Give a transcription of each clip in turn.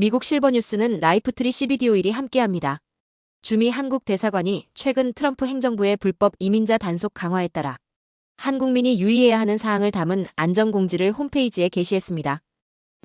미국 실버뉴스는 라이프트리 CBD 오일이 함께합니다. 주미 한국 대사관이 최근 트럼프 행정부의 불법 이민자 단속 강화에 따라 한국민이 유의해야 하는 사항을 담은 안전공지를 홈페이지에 게시했습니다.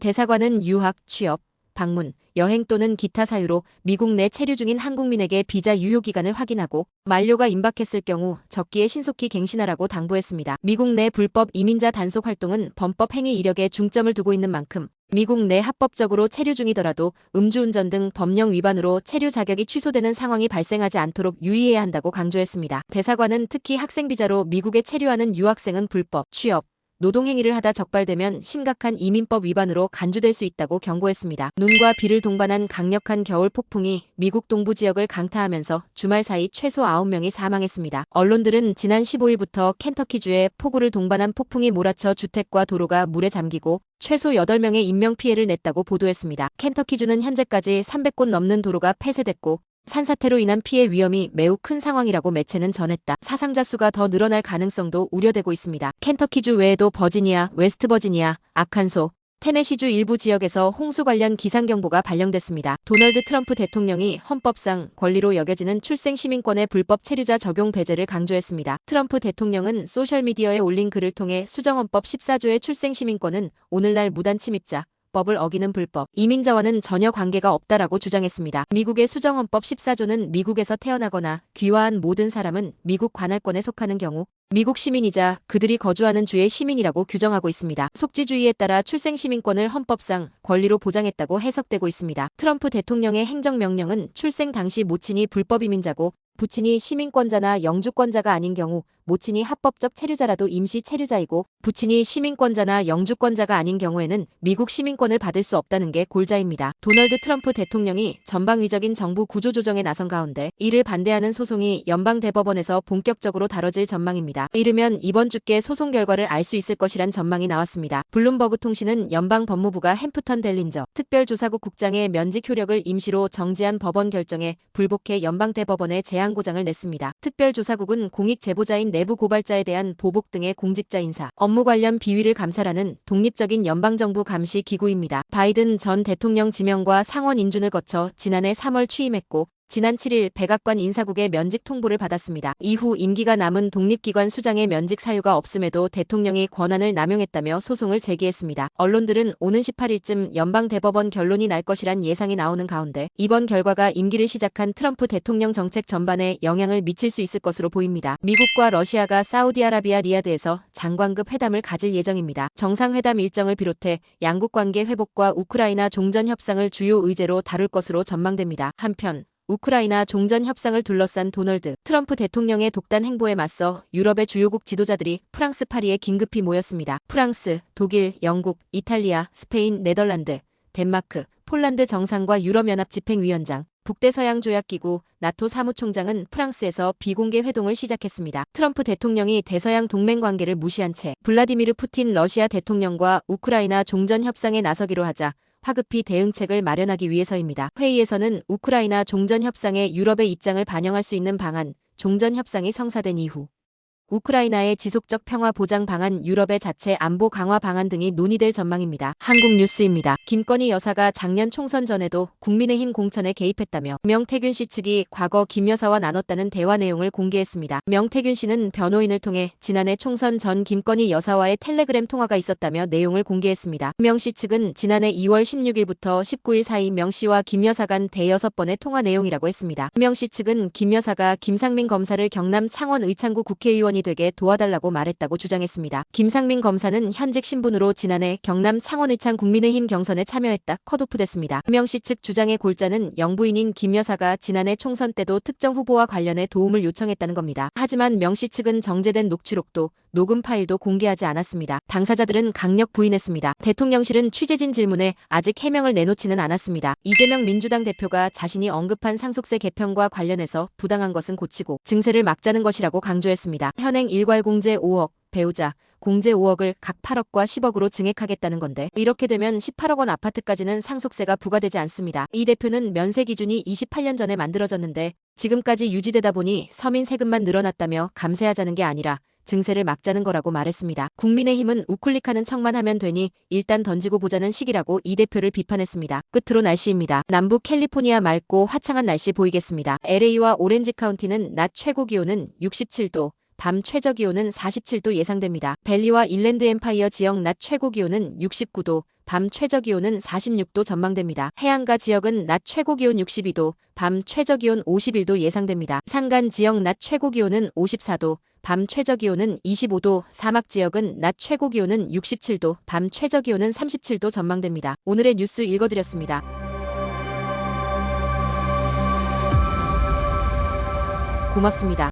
대사관은 유학, 취업, 방문, 여행 또는 기타 사유로 미국 내 체류 중인 한국민에게 비자 유효 기간을 확인하고 만료가 임박했을 경우 적기에 신속히 갱신하라고 당부했습니다. 미국 내 불법 이민자 단속 활동은 범법 행위 이력에 중점을 두고 있는 만큼 미국 내 합법적으로 체류 중이더라도 음주운전 등 법령 위반으로 체류 자격이 취소되는 상황이 발생하지 않도록 유의해야 한다고 강조했습니다. 대사관은 특히 학생 비자로 미국에 체류하는 유학생은 불법 취업, 노동행위를 하다 적발되면 심각한 이민법 위반으로 간주될 수 있다고 경고했습니다. 눈과 비를 동반한 강력한 겨울 폭풍이 미국 동부 지역을 강타하면서 주말 사이 최소 9명이 사망했습니다. 언론들은 지난 15일부터 켄터키주에 폭우를 동반한 폭풍이 몰아쳐 주택과 도로가 물에 잠기고 최소 8명의 인명피해를 냈다고 보도했습니다. 켄터키주는 현재까지 300곳 넘는 도로가 폐쇄됐고 산사태로 인한 피해 위험이 매우 큰 상황이라고 매체는 전했다. 사상자 수가 더 늘어날 가능성도 우려되고 있습니다. 켄터키주 외에도 버지니아, 웨스트버지니아, 아칸소, 테네시주 일부 지역에서 홍수 관련 기상경보가 발령됐습니다. 도널드 트럼프 대통령이 헌법상 권리로 여겨지는 출생시민권의 불법 체류자 적용 배제를 강조했습니다. 트럼프 대통령은 소셜미디어에 올린 글을 통해 수정헌법 14조의 출생시민권은 오늘날 무단 침입자, 법을 어기는 불법 이민자와는 전혀 관계가 없다라고 주장했습니다. 미국의 수정헌법 14조는 미국에서 태어나거나 귀화한 모든 사람은 미국 관할권에 속하는 경우 미국 시민이자 그들이 거주하는 주의 시민이라고 규정하고 있습니다. 속지주의에 따라 출생시민권을 헌법상 권리로 보장했다고 해석되고 있습니다. 트럼프 대통령의 행정명령은 출생 당시 모친이 불법 이민자고 부친이 시민권자나 영주권자가 아닌 경우 모친이 합법적 체류자라도 임시 체류자이고 부친이 시민권자나 영주권자가 아닌 경우에는 미국 시민권을 받을 수 없다는 게 골자입니다. 도널드 트럼프 대통령이 전방위적인 정부 구조조정에 나선 가운데 이를 반대하는 소송이 연방대법원에서 본격적으로 다뤄질 전망입니다. 이르면 이번 주께 소송 결과를 알 수 있을 것이란 전망이 나왔습니다. 블룸버그 통신은 연방법무부가 햄프턴 델린저 특별조사국 국장의 면직 효력을 임시로 정지한 법원 결정에 불복해 연방대법원에 재항고장을 냈습니다. 특별조사국은 공익 제보자인 내부 고발자에 대한 보복 등의 공직자 인사, 업무 관련 비위를 감찰하는 독립적인 연방정부 감시 기구입니다. 바이든 전 대통령 지명과 상원 인준을 거쳐 지난해 3월 취임했고 지난 7일 백악관 인사국의 면직 통보를 받았습니다. 이후 임기가 남은 독립기관 수장의 면직 사유가 없음에도 대통령이 권한을 남용했다며 소송을 제기했습니다. 언론들은 오는 18일쯤 연방대법원 결론이 날 것이란 예상이 나오는 가운데 이번 결과가 임기를 시작한 트럼프 대통령 정책 전반에 영향을 미칠 수 있을 것으로 보입니다. 미국과 러시아가 사우디아라비아 리야드에서 장관급 회담을 가질 예정입니다. 정상회담 일정을 비롯해 양국 관계 회복과 우크라이나 종전 협상을 주요 의제로 다룰 것으로 전망됩니다. 한편 우크라이나 종전 협상을 둘러싼 도널드 트럼프 대통령의 독단 행보에 맞서 유럽의 주요국 지도자들이 프랑스 파리에 긴급히 모였습니다. 프랑스, 독일, 영국, 이탈리아, 스페인, 네덜란드, 덴마크, 폴란드 정상과 유럽연합 집행위원장, 북대서양조약기구, 나토 사무총장은 프랑스에서 비공개 회동을 시작했습니다. 트럼프 대통령이 대서양 동맹 관계를 무시한 채 블라디미르 푸틴 러시아 대통령과 우크라이나 종전 협상에 나서기로 하자 화급히 대응책을 마련하기 위해서입니다. 회의에서는 우크라이나 종전 협상에 유럽의 입장을 반영할 수 있는 방안, 종전 협상이 성사된 이후 우크라이나의 지속적 평화 보장 방안, 유럽의 자체 안보 강화 방안 등이 논의될 전망입니다. 한국 뉴스입니다. 김건희 여사가 작년 총선 전에도 국민의힘 공천에 개입했다며 명태균 씨 측이 과거 김 여사와 나눴다는 대화 내용을 공개했습니다. 명태균 씨는 변호인을 통해 지난해 총선 전 김건희 여사와의 텔레그램 통화가 있었다며 내용을 공개했습니다. 명 씨 측은 지난해 2월 16일부터 19일 사이 명 씨와 김 여사 간 대여섯 번의 통화 내용이라고 했습니다. 명 씨 측은 김 여사가 김상민 검사를 경남 창원 의창구 국회의원 되게 도와달라고 말했다고 주장했습니다. 김상민 검사는 현직 신분으로 지난해 경남 창원의창 국민의힘 경선에 참여했다 컷오프됐습니다. 명 씨 측 주장의 골자는 영부인인 김 여사가 지난해 총선 때도 특정 후보와 관련해 도움을 요청했다는 겁니다. 하지만 명 씨 측은 정제된 녹취록도 녹음 파일도 공개하지 않았습니다. 당사자들은 강력 부인했습니다. 대통령실은 취재진 질문에 아직 해명을 내놓지는 않았습니다. 이재명 민주당 대표가 자신이 언급한 상속세 개편과 관련해서 부당한 것은 고치고 증세를 막자는 것이라고 강조했습니다. 현행 일괄 공제 5억, 배우자, 공제 5억을 각 8억과 10억으로 증액하겠다는 건데 이렇게 되면 18억 원 아파트까지는 상속세가 부과되지 않습니다. 이 대표는 면세 기준이 28년 전에 만들어졌는데 지금까지 유지되다 보니 서민 세금만 늘어났다며 감세하자는 게 아니라 증세를 막자는 거라고 말했습니다. 국민의힘은 우클릭하는 척만 하면 되니 일단 던지고 보자는 식이라고 이 대표를 비판했습니다. 끝으로 날씨입니다. 남부 캘리포니아 맑고 화창한 날씨 보이겠습니다. LA와 오렌지 카운티는 낮 최고 기온은 67도, 밤 최저 기온은 47도 예상됩니다. 밸리와 인랜드 엠파이어 지역 낮 최고 기온은 69도, 밤 최저 기온은 46도 전망됩니다. 해안가 지역은 낮 최고 기온 62도, 밤 최저 기온 51도 예상됩니다. 산간 지역 낮 최고 기온은 54도, 밤 최저 기온은 25도, 사막 지역은 낮 최고 기온은 67도, 밤 최저 기온은 37도 전망됩니다. 오늘의 뉴스 읽어드렸습니다. 고맙습니다.